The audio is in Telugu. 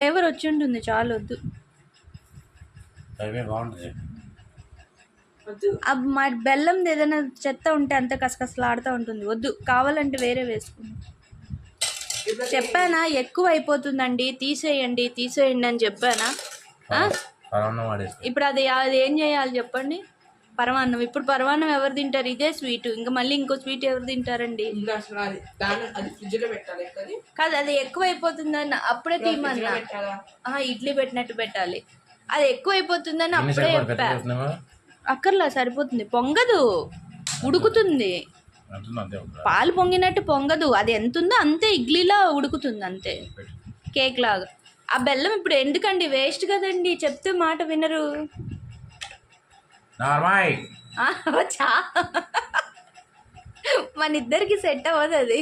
ఫ్లేవర్ వచ్చి ఉంటుంది, చాలు వద్దు. మా బెల్లం ఏదైనా చెత్త ఉంటే అంత కసకసలాడుతూ ఉంటుంది, వద్దు. కావాలంటే వేరే వేసుకుందాం. చెప్పానా ఎక్కువ అయిపోతుందండి, తీసేయండి తీసేయండి అని చెప్పానా? ఇప్పుడు అది ఏం చేయాలి చెప్పండి? పరమాన్నం. ఇప్పుడు పరమాన్నం ఎవరు తింటారు? ఇదే స్వీట్, ఇంకా మళ్ళీ ఇంకో స్వీట్ ఎవరు తింటారండి? కాదు, అది ఎక్కువ అయిపోతుందని అప్పుడే తీయమన్నా. ఇడ్లీ పెట్టినట్టు పెట్టాలి. అది ఎక్కువ అయిపోతుందని అప్పుడే చెప్పా. అక్కర్లా, సరిపోతుంది. పొంగదు, ఉడుకుతుంది. పాలు పొంగినట్టు పొంగదు, అది ఎంత ఉందో అంతే ఇడ్లీలా ఉడుకుతుంది అంతే, కేక్ లాగా. ఆ బెల్లం ఇప్పుడు ఎందుకండి, వేస్ట్ కదండి, చెప్తే మాట వినరు. మన ఇద్దరికి సెట్ అవ్వదు అది.